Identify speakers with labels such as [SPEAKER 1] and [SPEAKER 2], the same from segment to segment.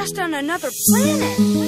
[SPEAKER 1] just on another planet.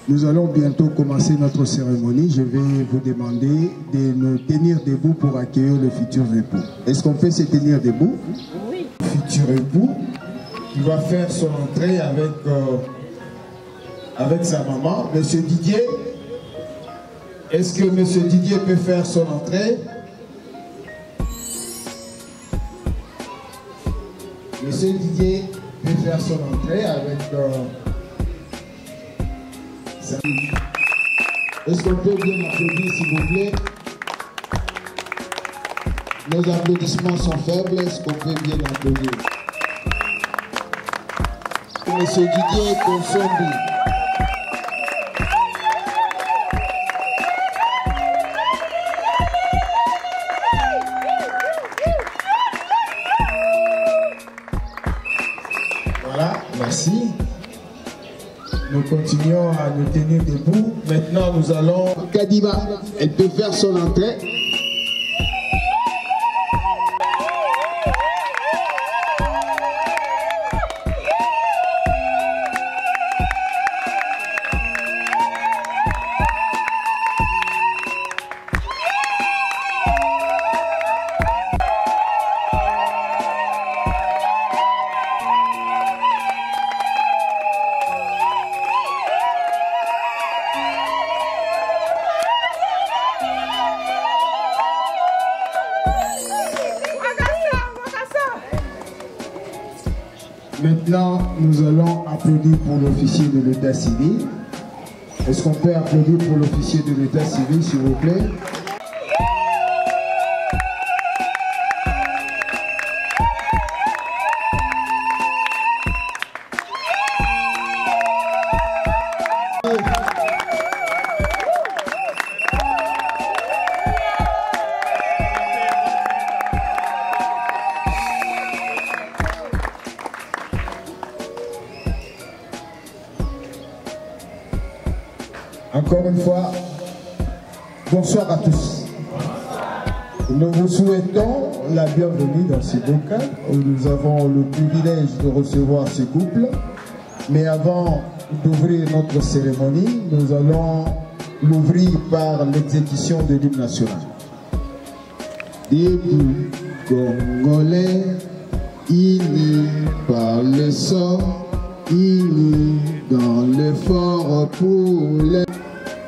[SPEAKER 2] Nous allons bientôt commencer notre cérémonie. Je vais vous demander de nous tenir debout pour accueillir le futur époux. Est-ce qu'on peut se tenir debout?
[SPEAKER 3] Oui.
[SPEAKER 2] Le futur époux qui va faire son entrée avec avec sa maman. Monsieur Didier, est-ce que Monsieur Didier peut faire son entrée? Monsieur Didier peut faire son entrée avec sa... Est-ce qu'on peut bien applaudir, s'il vous plaît? Nos applaudissements sont faibles. Est-ce qu'on peut bien applaudir? Monsieur Didier Konsombi. Voilà, merci. Nous continuons à nous tenir debout. Maintenant, nous allons... Kadiba, elle peut faire son entrée. Maintenant, nous allons applaudir pour l'officier de l'état civil. Est-ce qu'on peut applaudir pour l'officier de l'état civil, s'il vous plaît? Encore une fois, bonsoir à tous. Nous vous souhaitons la bienvenue dans ce beau cadre où nous avons le privilège de recevoir ce couple. Mais avant d'ouvrir notre cérémonie, nous allons l'ouvrir par l'exécution de l'hymne national. Debout, Congolais, unis par le sort, unis dans l'effort pour les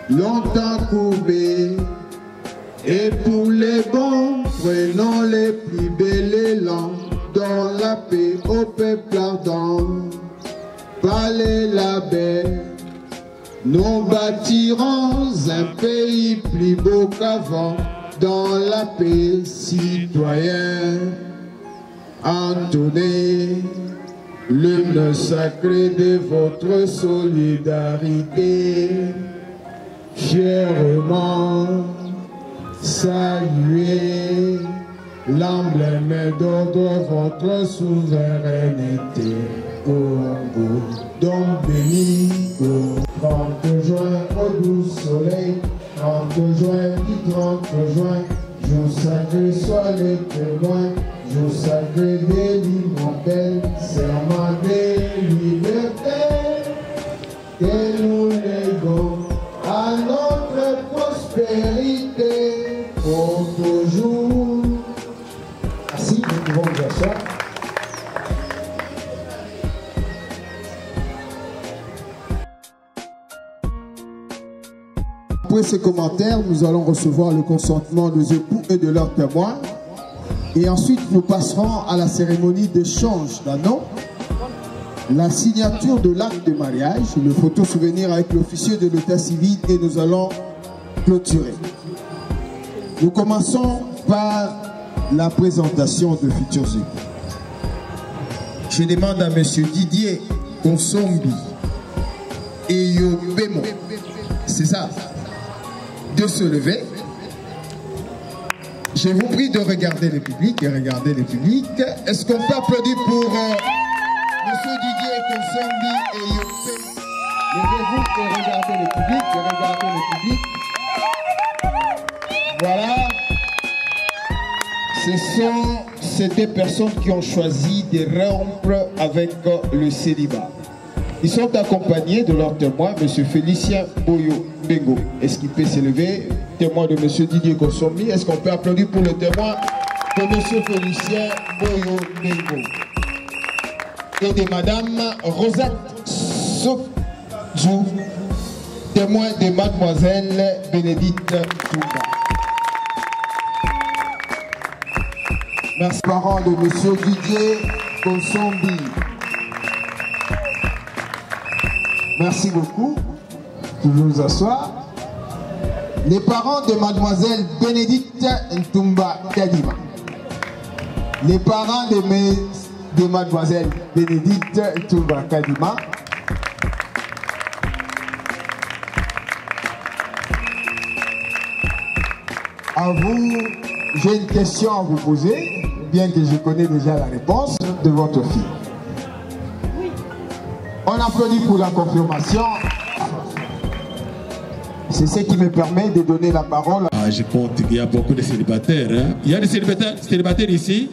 [SPEAKER 2] longtemps courbés, et pour les bons, prenons les plus belles élans, dans la paix au peuple ardent, par les labels, nous bâtirons un pays plus beau qu'avant, dans la paix citoyen, entonnez l'hymne sacré de votre solidarité. Chèrement saluez l'emblème d'ordre votre souveraineté. Congo, donc béni, 30 juin au doux soleil, 30 juin du 30 juin, jour sacré soit le témoin, jour sacré des l'immortel, serment des libertés, que nous légons à notre prospérité pour toujours. Ainsi, nous pouvons vous asseoir. Après ces commentaires, nous allons recevoir le consentement des époux et de leurs témoins. Et ensuite, nous passerons à la cérémonie d'échange d'anneaux, la signature de l'acte de mariage, le photo souvenir avec l'officier de l'état civil et nous allons clôturer. Nous commençons par la présentation de futurs époux. Je demande à M. Didier Konsombi et Yobemo, c'est ça, de se lever. Je vous prie de regarder le public et regarder le public. Est-ce qu'on peut applaudir pour Monsieur Didier Konsombi et Yobemo? Levez-vous et regardez le public, regardez le public. Voilà. Ce sont ces deux personnes qui ont choisi de rompre avec le célibat. Ils sont accompagnés de leur témoin, M. Félicien Boyo Bengo. Est-ce qu'il peut s'élever? Témoin de M. Didier Konsombi. Est-ce qu'on peut applaudir pour le témoin de M. Félicien Boyo Bengo? Et de Mme Rosette Jou, témoin de mademoiselle Bénédicte Toumba. Merci parents de monsieur Didier Konsombi. Merci beaucoup. Pouvez vous asseoir. Les parents de mademoiselle Bénédicte Ntumba Kadima. Les parents de mademoiselle Bénédicte Ntumba Kadima. À vous, j'ai une question à vous poser, bien que je connais déjà la réponse de votre fille. On applaudit pour la confirmation. C'est ce qui me permet de donner la parole.
[SPEAKER 3] Je compte qu'il y a beaucoup de célibataires. Hein? Il y a des célibataires ici.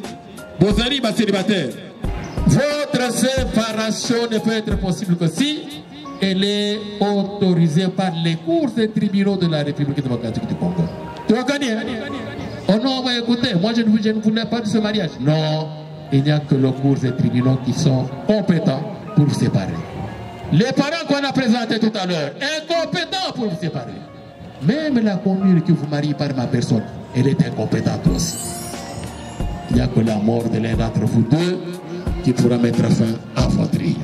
[SPEAKER 3] Vos amis, célibataires. Votre séparation ne peut être possible que si elle est autorisée par les cours et tribunaux de la République démocratique du Congo. Tu vas gagner. Oh non, on va écouter. Moi, je ne voulais pas de ce mariage. Non, il n'y a que les cours et tribunaux qui sont compétents pour vous séparer. Les parents qu'on a présentés tout à l'heure, incompétents pour vous séparer. Même la commune que vous mariez par ma personne, elle est incompétente aussi. Il n'y a que la mort de l'un d'entre vous deux qui pourra mettre fin à votre vie.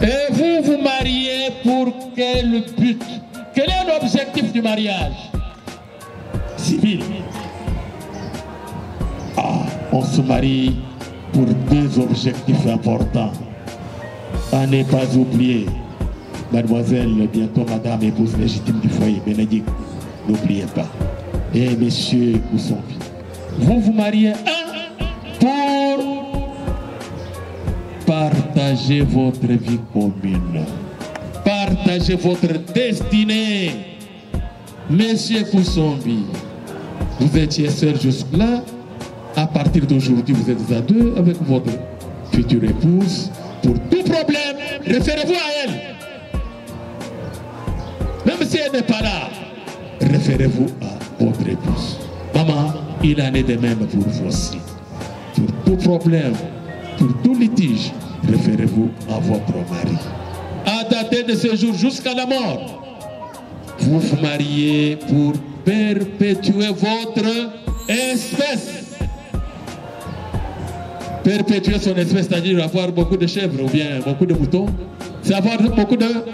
[SPEAKER 3] Et vous vous mariez pour quel but? Quel est l'objectif du mariage? Civil. Ah, on se marie pour deux objectifs importants. À ne pas oublier, mademoiselle, bientôt madame épouse légitime du foyer, Bénédicte, n'oubliez pas. Et monsieur Kousombi, vous vous mariez pour partager votre vie commune, partager votre destinée. Monsieur Kousombi, vous étiez seul jusque-là, à partir d'aujourd'hui vous êtes à deux avec votre future épouse. Pour tout problème, référez-vous à elle. Même si elle n'est pas là, référez-vous à votre épouse. Maman, il en est de même pour vous aussi. Pour tout problème, pour tout litige, référez-vous à votre mari. À dater de ce jour jusqu'à la mort, vous vous mariez pour perpétuer votre espèce. Perpétuer son espèce, c'est-à-dire avoir beaucoup de chèvres ou bien beaucoup de moutons, c'est avoir beaucoup d'enfants.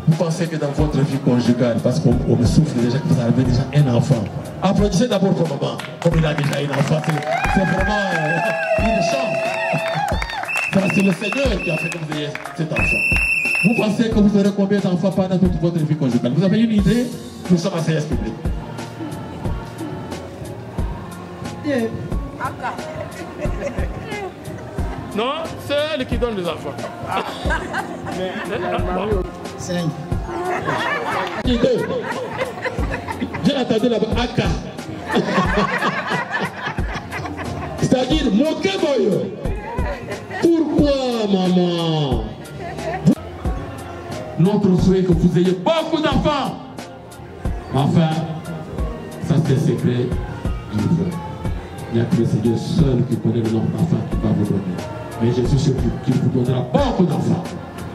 [SPEAKER 3] Vous pensez que dans votre vie conjugale, parce qu'on me souffle déjà que vous avez déjà un enfant, applaudissez d'abord pour maman, comme il a déjà un enfant, c'est vraiment une chance. C'est le Seigneur qui a fait que vous ayez cet enfant. Vous pensez que vous aurez combien d'enfants pendant toute votre vie conjugale? Vous avez une idée? Nous sommes à CS public. Non, c'est elle qui donne les enfants.
[SPEAKER 2] Cinq.
[SPEAKER 3] J'ai entendu là-bas Aka. C'est-à-dire, moquez-moi. Pourquoi, maman? Notre souhait est que vous ayez beaucoup d'enfants. Enfin, ça c'est le secret du Dieu. Il n'y a que le Seigneur seul qui connaît le nombre d'enfants qu'il va vous donner. Mais je suis sûr qu'il vous donnera beaucoup d'enfants.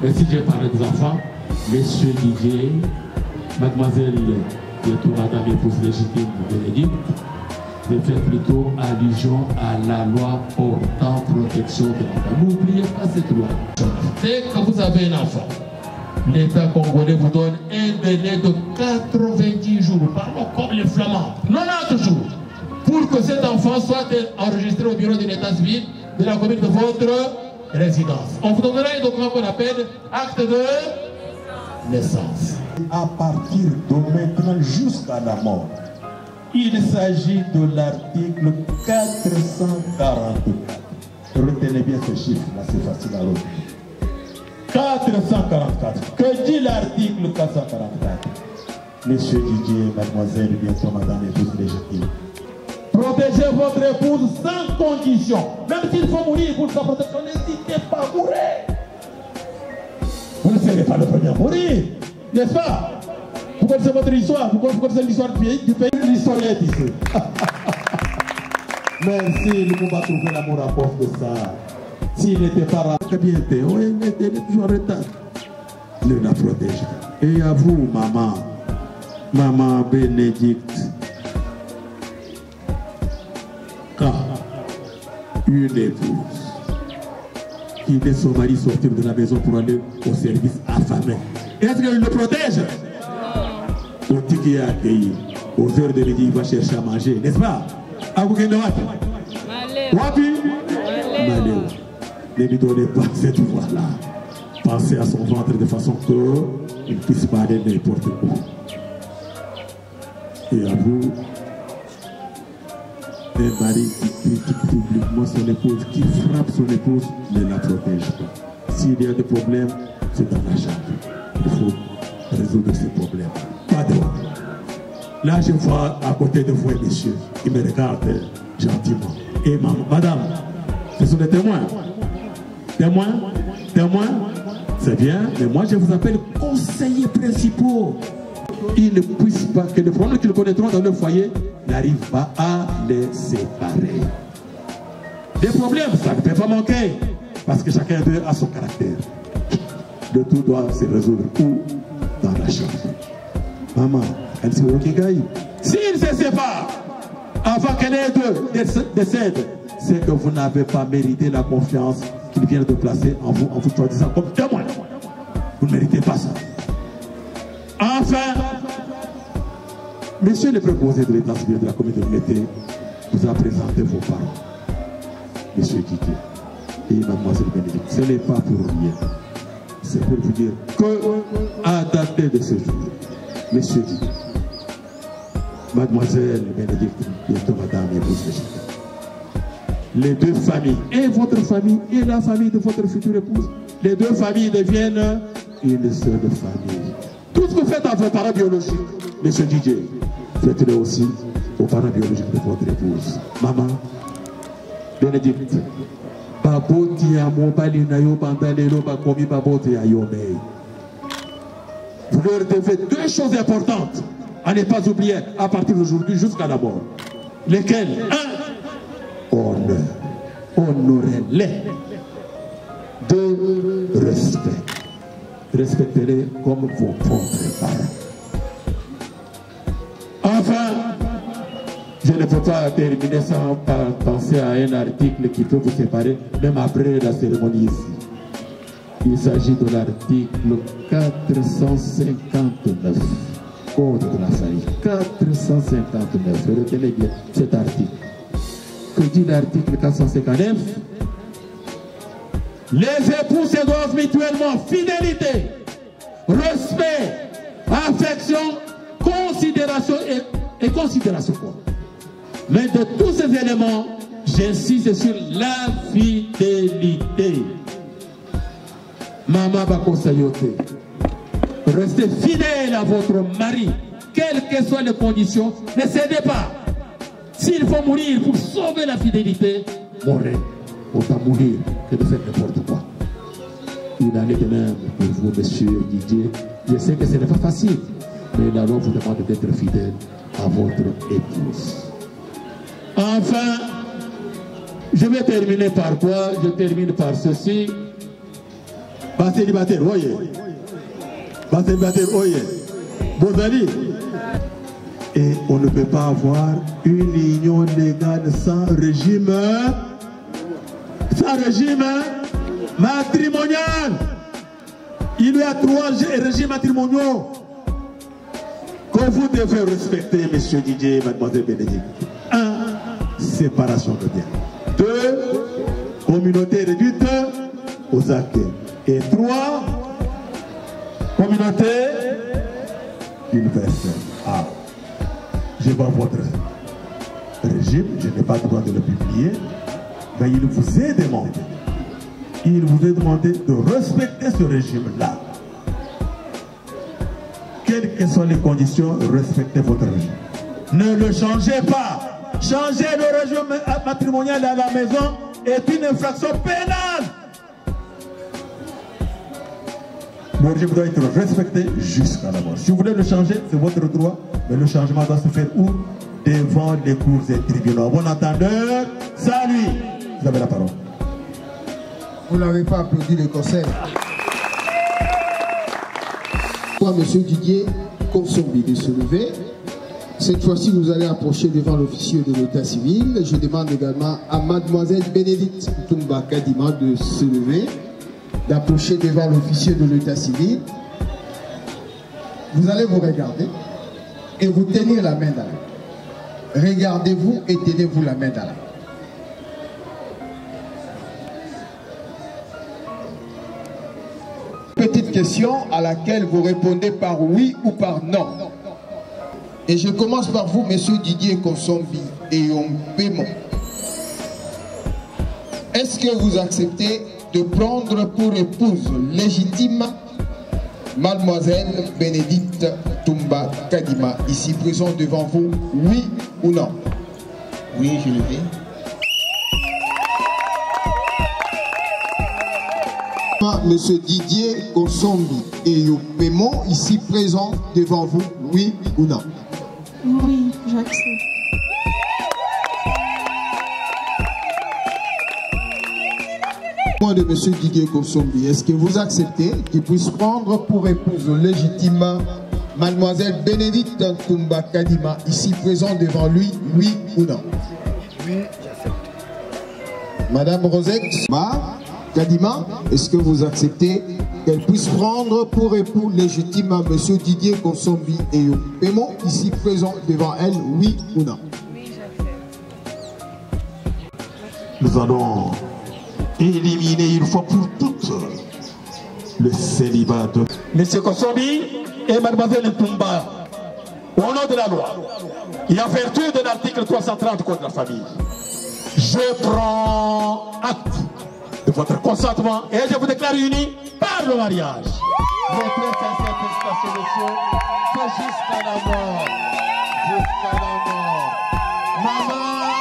[SPEAKER 3] Mais si j'ai parlé des enfants, Monsieur Didier, mademoiselle, bientôt madame épouse légitime de Bénédicte, je fais plutôt allusion à la loi portant protection de l'enfant. N'oubliez pas cette loi. Dès que vous avez un enfant, l'État congolais vous donne un délai de 90 jours, parlons comme les Flamands, 90 jours, pour que cet enfant soit enregistré au bureau de l'État civil de la commune de votre résidence. On vous donnera un document qu'on appelle acte de naissance.
[SPEAKER 4] À partir de maintenant jusqu'à la mort, il s'agit de l'article 444. Retenez bien ce chiffre-là, c'est facile à retenir. 444. Que dit l'article 444? Monsieur Didier, mademoiselle, bientôt madame épouse légitime. Protégez votre épouse sans condition. Même s'il faut mourir pour sa protection, n'hésitez pas à mourir. Vous ne serez pas le premier à mourir, n'est-ce pas? Vous connaissez votre histoire, vous connaissez l'histoire du pays, l'histoire est ici. Merci, nous pouvons trouver l'amour à cause de ça. S'il n'était pas rapide, bien été, il était toujours en retard. Ne la protège. Et à vous, maman, maman Bénédicte. Quand une épouse qui laisse son mari sortir de la maison pour aller au service affamé, est-ce qu'elle le protège? Au ticket accueilli, aux heures de midi, il va chercher à manger, n'est-ce pas? À vous qui ne Wapi? Maléo. Ne lui donnez pas cette voix-là. Pensez à son ventre de façon qu'il ne puisse pas aller n'importe où. Et à vous, un mari qui critique publiquement son épouse, qui frappe son épouse, ne la protège pas. S'il y a des problèmes, c'est dans la chambre. Il faut résoudre ces problèmes. Pas de droit. Là, je vois à côté de vous, messieurs, qui me regardent gentiment. Et maman, madame, ce sont des témoins. Témoins, témoins, c'est bien, mais moi je vous appelle conseillers principaux. Ils ne puissent pas, que les problèmes qu'ils connaîtront dans leur foyer n'arrivent pas à les séparer. Des problèmes, ça ne peut pas manquer, parce que chacun d'eux a son caractère. Le tout doit se résoudre où? Dans la chambre. Maman, elle s'est au s'ils se séparent, avant que les deux décèdent, c'est que vous n'avez pas mérité la confiance qu'il vient de placer en vous choisissant comme témoin. Vous ne méritez pas ça. Enfin, monsieur le préposé de l'état civil de la commune de Mété vous a présenté vos parents, monsieur Didier et mademoiselle Bénédicte. Ce n'est pas pour rien. C'est pour vous dire que, à dater de ce jour, monsieur Didier, mademoiselle Bénédicte, bientôt madame épouse Bénédicte, les deux familles, et votre famille et la famille de votre future épouse, les deux familles deviennent une seule famille. Tout ce que vous faites à vos parents biologiques, monsieur Didier, faites-le aussi aux parents biologiques de votre épouse. Maman, Bénédicte, baboti ya mobali na yo bandalelo bakomi baboti ya yomei. Vous leur devez deux choses importantes à ne pas oublier à partir d'aujourd'hui jusqu'à la mort. Lesquelles? Un, honneur. Honorez-les. Deux, respect. Respectez-les comme vos propres parents. Enfin, je ne peux pas terminer sans penser à un article qui peut vous séparer, même après la cérémonie ici. Il s'agit de l'article 459, Code de la famille. 459, retenez bien cet article. Que dit l'article 459? Les époux se doivent mutuellement fidélité, respect, affection, considération et considération. Mais de tous ces éléments, j'insiste sur la fidélité. Maman Bakosayote, restez fidèle à votre mari, quelles que soient les conditions, ne cédez pas. S'il faut mourir pour sauver la fidélité, mourrez. Autant mourir que de faire n'importe quoi. Il en est de même pour vous, monsieur Didier. Je sais que ce n'est pas facile, mais la loi vous demande d'être fidèle à votre épouse. Enfin, je vais terminer par quoi? Je termine par ceci. Bas célibataire, voyez. Bas célibataire, voyez. Bozali. Et on ne peut pas avoir une union légale sans régime. Sans régime matrimonial. Il y a 3 régimes matrimoniaux que vous devez respecter, monsieur Didier et mademoiselle Bénédicte. 1. Séparation de biens. 2. Communauté réduite aux actes. Et 3. Communauté universelle. Ah, je vois votre régime, je n'ai pas le droit de le publier, mais il vous est demandé. Il vous est demandé de respecter ce régime-là. Quelles que soient les conditions, respectez votre régime. Ne le changez pas. Changer le régime matrimonial à la maison est une infraction pénale. Le régime doit être respecté jusqu'à la mort. Si vous voulez le changer, c'est votre droit, mais le changement doit se faire où? Devant les cours et tribunaux. Bon entendeur. C'est à lui. Vous avez la parole.
[SPEAKER 2] Vous n'avez pas applaudi le conseil. Monsieur Didier Konsombi de se lever. Cette fois-ci, vous allez approcher devant l'officier de l'état civil. Je demande également à mademoiselle Bénédicte Toumba Kadima de se lever, d'approcher devant l'officier de l'état civil. Vous allez vous regarder et vous tenir la main dans la main. Regardez-vous et tenez-vous la main dans la main. Petite question à laquelle vous répondez par oui ou par non. Et je commence par vous, monsieur Didier Konsombi et Yompémon. Est-ce que vous acceptez de prendre pour épouse légitime mademoiselle Bénédicte Toumba Kadima, ici présente devant vous, oui ou non? Oui, je le dis. Monsieur Didier Konsombi et Yompémon, ici présent devant vous, oui ou non?
[SPEAKER 5] Oui, j'accepte.
[SPEAKER 2] De monsieur Didier Konsombi, est-ce que vous acceptez qu'il puisse prendre pour épouse légitime mademoiselle Bénédicte Toumba Kadima, ici présent devant lui, oui ou non? Oui, j'accepte. Madame Rosette Kadima, est-ce que vous acceptez qu'elle puisse prendre pour époux légitime à monsieur Didier Konsombi et Yompémon, ici présent devant elle, oui ou non? Oui, j'accepte.
[SPEAKER 4] Nous allons éliminer une fois pour toutes le célibat de monsieur Konsombi et mademoiselle Toumba au nom de la loi et en vertu de l'article 330 Code de la famille. Je prends acte de votre consentement et je vous déclare unis par le mariage. Votre sincère félicitations, messieurs, c'est jusqu'à la mort. Jusqu'à la mort. Maman,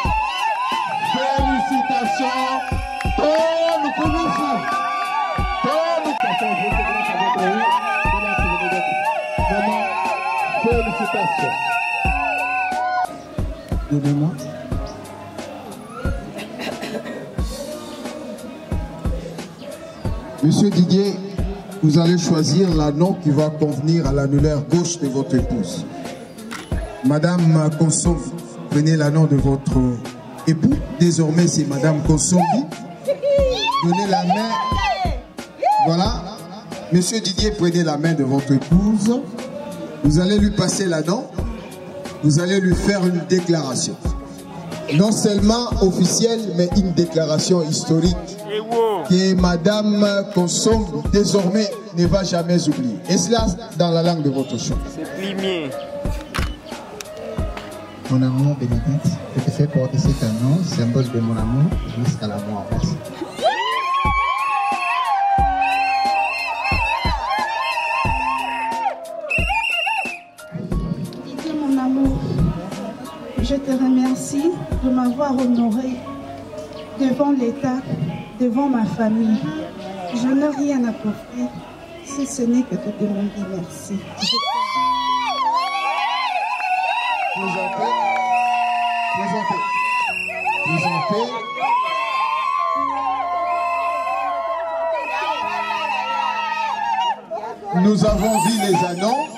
[SPEAKER 4] félicitations. Félicitations.
[SPEAKER 2] Donnez-moi. Monsieur Didier, vous allez choisir l'anneau qui va convenir à l'annulaire gauche de votre épouse. Madame Konsombi, prenez l'anneau de votre époux. Désormais, c'est Madame Konsombi. Donnez la main. Voilà. Monsieur Didier, prenez la main de votre épouse. Vous allez lui passer l'anneau. Vous allez lui faire une déclaration. Non seulement officielle, mais une déclaration historique que Madame Konsombi, désormais, ne va jamais oublier. Et cela dans la langue de votre choix.
[SPEAKER 6] C'est plimier.
[SPEAKER 7] Mon amour, Bénédicte, je te fais porter cet anneau, symbole de mon amour, jusqu'à la mort. Merci.
[SPEAKER 5] Didier, mon amour, je te remercie de m'avoir honoré devant l'État, devant ma famille. Je n'ai rien à t'offrir, si ce n'est que de te demander merci.
[SPEAKER 2] Présentez. Nous avons vu les annonces,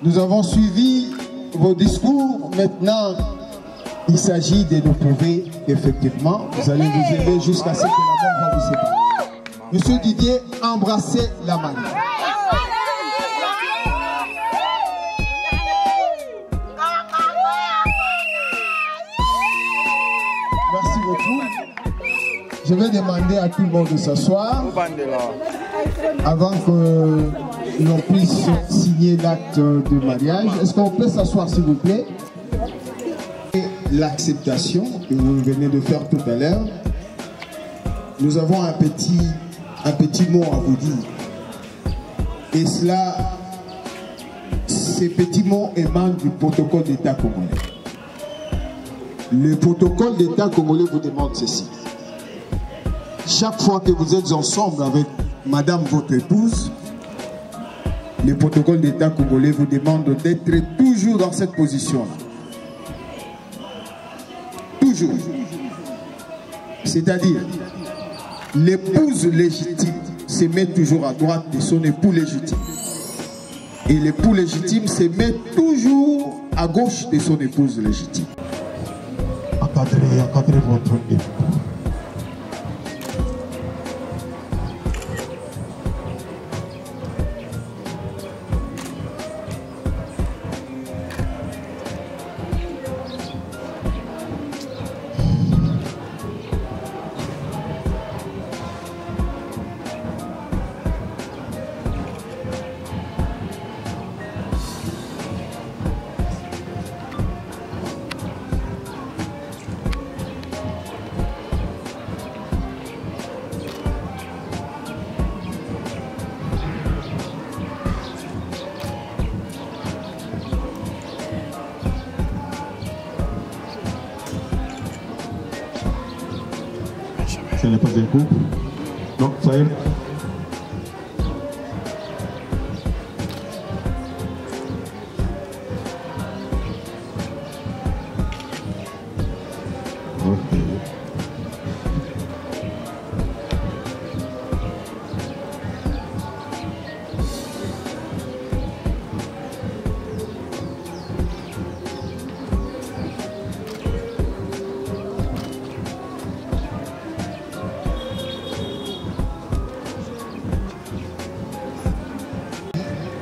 [SPEAKER 2] nous avons suivi vos discours. Maintenant, il s'agit de nous prouver qu'effectivement, vous allez vous aider jusqu'à ce que la mort va vous séparer. Monsieur Didier, embrassez la main. Merci beaucoup. Je vais demander à tout le monde de s'asseoir avant que l'on puisse signer l'acte de mariage. Est-ce qu'on peut s'asseoir, s'il vous plaît? L'acceptation que vous venez de faire tout à l'heure, nous avons un petit mot à vous dire. Et cela, ces petits mots émanent du protocole d'État congolais. Le protocole d'État congolais vous demande ceci. Chaque fois que vous êtes ensemble avec madame votre épouse, le protocole d'État congolais vous demande d'être toujours dans cette position-là. Toujours. C'est-à-dire, l'épouse légitime se met toujours à droite de son époux légitime. Et l'époux légitime se met toujours à gauche de son épouse légitime.
[SPEAKER 4] Encadrez votre époux. Ce n'est pas un couple. Donc, ça y est.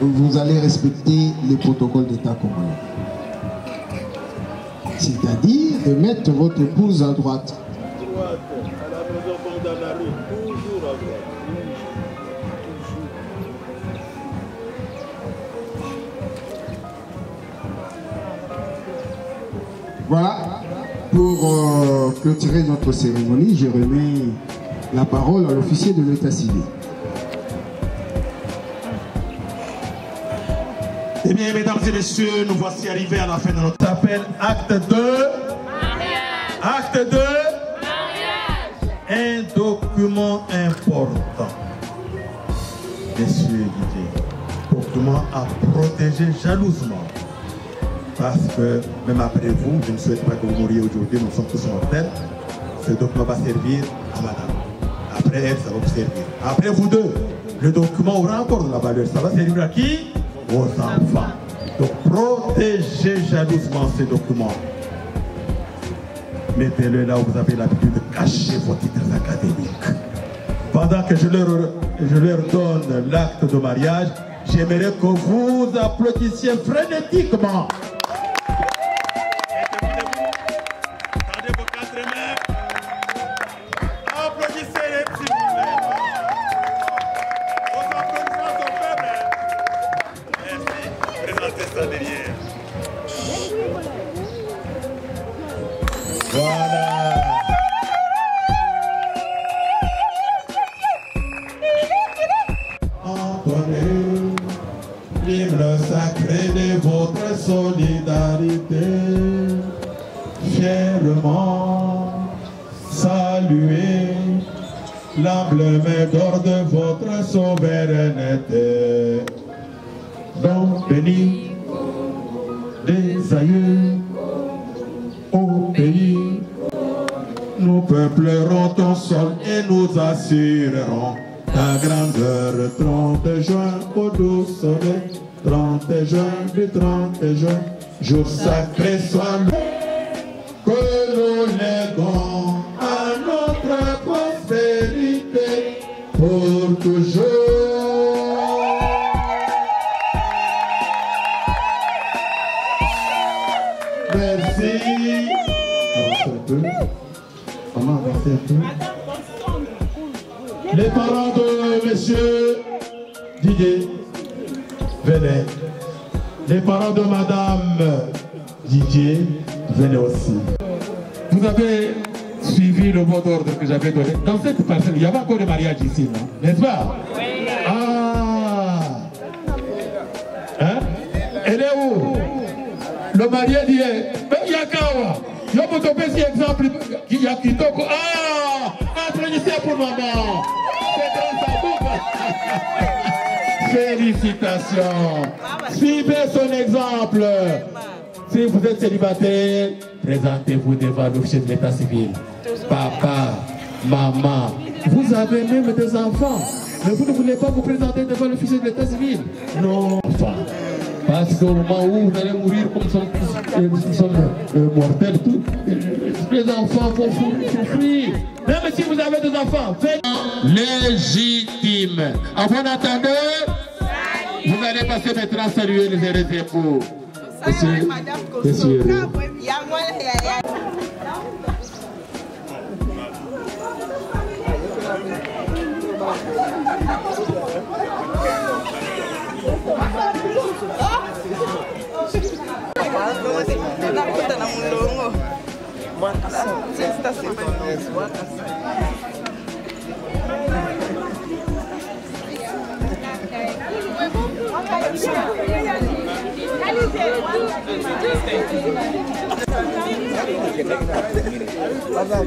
[SPEAKER 2] Vous allez respecter les protocoles d'État congolais. C'est-à-dire de mettre votre épouse à droite.
[SPEAKER 4] Droite, à la maison comme dans la rue, toujours à droite.
[SPEAKER 2] Voilà. Pour clôturer notre cérémonie, je remets la parole à l'officier de l'état civil.
[SPEAKER 4] Eh bien, mesdames et messieurs, nous voici arrivés à la fin de notre appel. Acte 2. Mariage. Acte 2. Mariage. Un document important. Messieurs Didier, document à protéger jalousement. Parce que, même après vous, je ne souhaite pas que vous mouriez aujourd'hui, nous sommes tous mortels. Ce document va servir à madame. Après elle, ça va vous servir. Après vous deux, le document aura encore de la valeur. Ça va servir à qui? Aux enfants. Donc protégez jalousement ces documents. Mettez-le là où vous avez l'habitude de cacher vos titres académiques. Pendant que je leur donne l'acte de mariage, j'aimerais que vous applaudissiez frénétiquement. Tendez vos quatre mains. Applaudissez-les, s'il vous plaît. Vos applaudissements sont faibles. Merci. Présentez ça derrière. Voilà. Entonnez l'hymne sacré de votre solidarité. Fièrement saluez l'emblème d'or de votre souveraineté. Donc béni des aïeux au pays, nous peuplerons ton sol et nous assurerons ta grandeur. 30 juin au doux soleil, 30 juin du 30 juin, jour sacré soit le que nous léguons à notre prospérité pour toujours. Merci. Avancez un peu. Maman, avancez un peu. Les parents de monsieur Didier, venez. Les parents de madame Didier, venez aussi. Vous avez suivi le mot d'ordre que j'avais donné. Dans cette parcelle, il y avait encore des mariages ici, non? N'est-ce pas? Oui. Ah! Hein? Elle est où? Le marié dit, il y a Kawa. Il y a un exemple, il y a Kitoko. Ah! Applaudissez pour maman. Félicitations. Suivez son exemple. Si vous êtes célibataire, présentez-vous devant l'officier de l'état civil. Papa,
[SPEAKER 3] Maman, vous avez même des enfants, mais vous ne voulez pas vous présenter devant l'officier de l'état civil. Non, enfin, parce qu'au moment où vous allez mourir comme nous sommes mortels, tous, les enfants vont souffrir. Même si vous avez des enfants, faites légitime. En bon entendeur, vous allez passer maintenant à saluer les heureux époux. Monsieur.
[SPEAKER 6] Attends.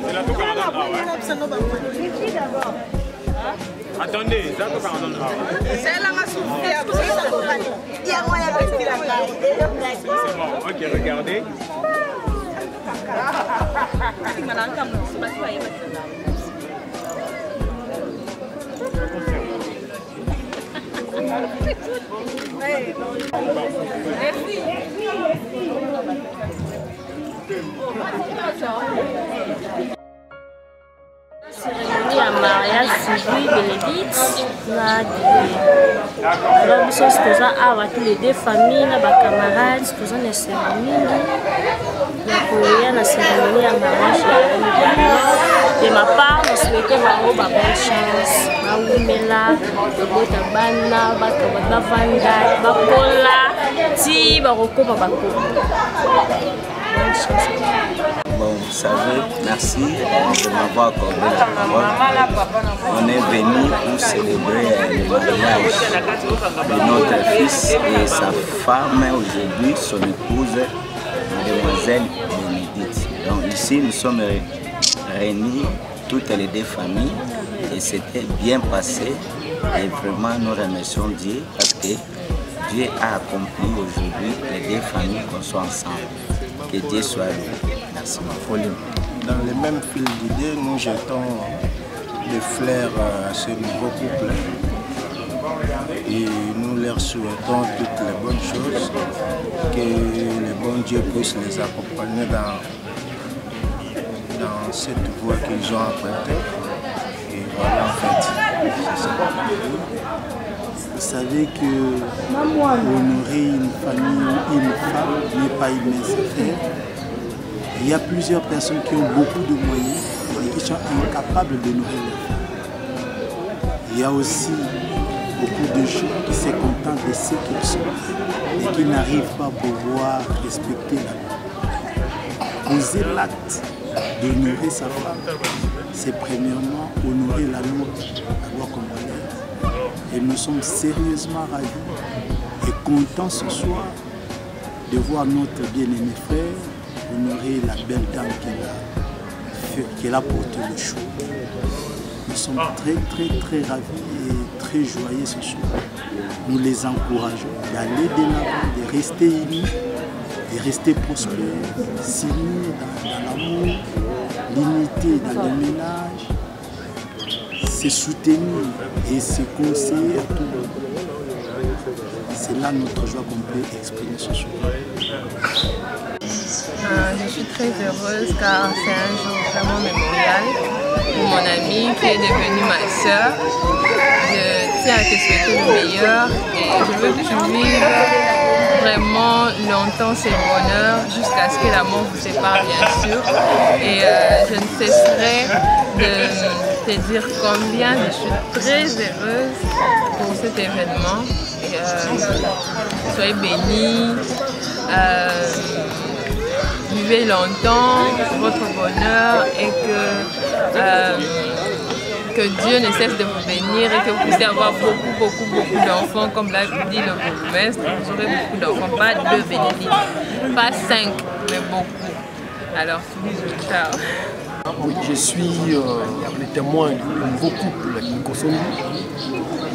[SPEAKER 6] C'est la Tokaradon A, ouais. Attendez, c'est la Tokaradon A.
[SPEAKER 1] C'est la masse. Il y a moyen de rester là.
[SPEAKER 6] C'est bon, ok, regardez.
[SPEAKER 8] Cérémonie à mariage civil Bénédicte alors nous sommes à tous les deux familles, nos camarades, nous sommes une cérémonie la cérémonie à mariage. De ma part, je souhaite une bonne chance.
[SPEAKER 9] Bon, vous savez, merci de m'avoir accordé la parole. On est venu pour célébrer le mariage de notre fils et sa femme aujourd'hui, son épouse, mademoiselle Bénédicte. Donc ici, nous sommes réunis, toutes les deux familles, et c'était bien passé. Et vraiment, nous remercions Dieu parce que Dieu a accompli aujourd'hui les deux familles qu'on soit ensemble. Que Dieu soit loué. Merci.
[SPEAKER 10] Dans le même fil d'idées, nous jetons des fleurs à ce nouveau couple et nous leur souhaitons toutes les bonnes choses, que le bon Dieu puisse les accompagner dans cette voie qu'ils ont empruntée. Et voilà, en fait, c'est ça.
[SPEAKER 11] Vous savez que honorer une famille, une femme n'est pas une mince affaire. Il y a plusieurs personnes qui ont beaucoup de moyens et qui sont incapables d'honorer leur femme. Il y a aussi beaucoup de gens qui se contentent de ce qu'ils sont et qui n'arrivent pas à pouvoir respecter la loi. Poser l'acte d'honorer sa femme, c'est premièrement honorer la loi congolaise. Et nous sommes sérieusement ravis et contents ce soir de voir notre bien-aimé frère honorer la belle dame qu'elle a porté le choix. Nous sommes très ravis et très joyeux ce soir. Nous les encourageons d'aller de l'avant, de rester unis, de rester prospères, s'unir dans l'amour, l'unité dans le ménage, se soutenir et se conseiller à tout le monde. C'est là notre joie qu'on peut exprimer ce soir.
[SPEAKER 12] Je suis très heureuse car c'est un jour vraiment mémorial pour mon amie qui est devenue ma soeur. Je tiens à te souhaiter le meilleur et je veux que tu vives vraiment longtemps ce bonheur jusqu'à ce que la mort vous sépare bien sûr. Et je ne cesserai de te dire combien je suis très heureuse pour cet événement. Et, soyez bénis. Vivez longtemps votre bonheur et que Dieu ne cesse de vous bénir et que vous puissiez avoir beaucoup d'enfants, comme l'a dit le bourgmestre. Vous aurez beaucoup d'enfants, pas 2 bénédicts, pas 5, mais beaucoup. Alors, ciao.
[SPEAKER 13] Oui, je suis le témoin du nouveau couple Nkosombi.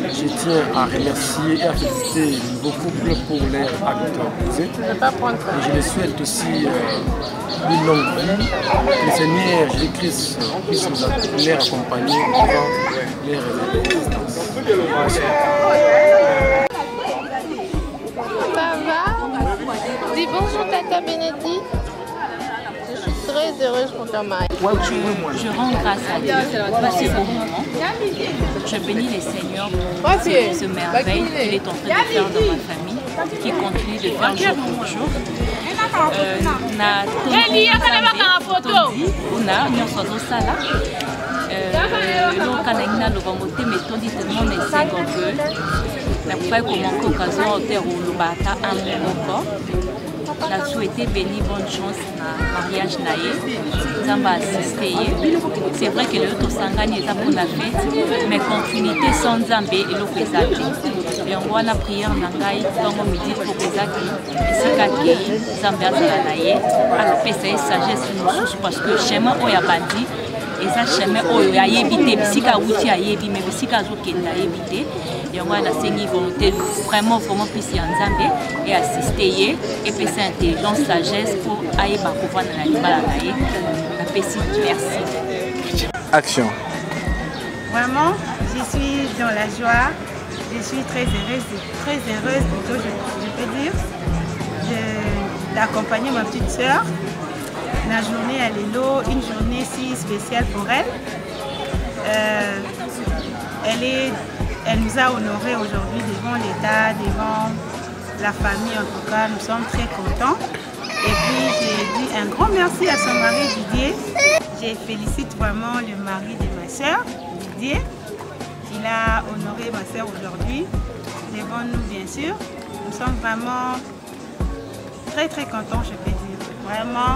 [SPEAKER 13] Je tiens à remercier et à féliciter le nouveau couple pour leur acte posé. Et je les souhaite aussi une longue vie. Que le Seigneur Jésus-Christ puisse les accompagner durant leur existence.
[SPEAKER 12] Ça va? Dis bonjour Tata Bénédicte. Je suis très heureuse pour ton mari.
[SPEAKER 14] Je rends grâce à Dieu parce que je bénis les Seigneurs pour ce merveille qu'il est en train de faire dans ma famille, qui continue de faire jour pour jour. La souhaité béni bonne chance na mariage naé nzamba assisté. C'est vrai que le tosangani eza pour la fête mais continuité sans nzambe eloko ezaki yango wana prière na ngai ntango midi tokozaki esika kei nzambe azala na ye alopesa ye sagesse mosusu parce que chemin oyo abandi eza chemin oyo ayebi te bisika awuti ayebi mais bisika azokende ayebi te yango wana asengi volonté vraiment plus ya nzambe et assister ye epesa intelligence sagesse pour ayeba kovanda na libala na ye apesi merci.
[SPEAKER 15] Action.
[SPEAKER 16] Vraiment, je suis dans la joie, je suis très heureuse plutôt, je peux dire, d'accompagner ma petite soeur. La journée à Lelo, une journée si spéciale pour elle. Elle nous a honorés aujourd'hui devant l'État, devant la famille en tout cas, nous sommes très contents. Et puis j'ai dit un grand merci à son mari Didier. Je félicite vraiment le mari de ma soeur, Didier. Il a honoré ma soeur aujourd'hui, devant nous bien sûr. Nous sommes vraiment très contents, je peux dire. Vraiment,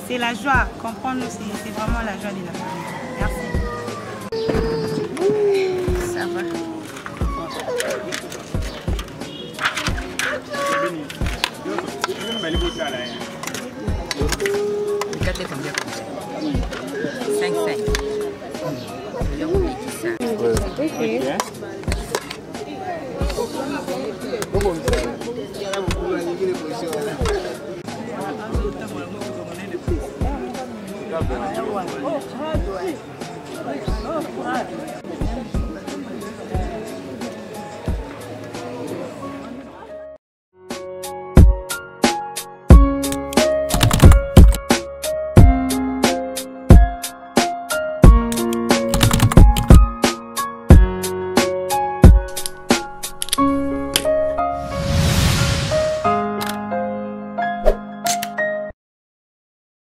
[SPEAKER 16] c'est la joie. Comprendre-nous, c'est vraiment la joie de la famille. Merci. Ça va.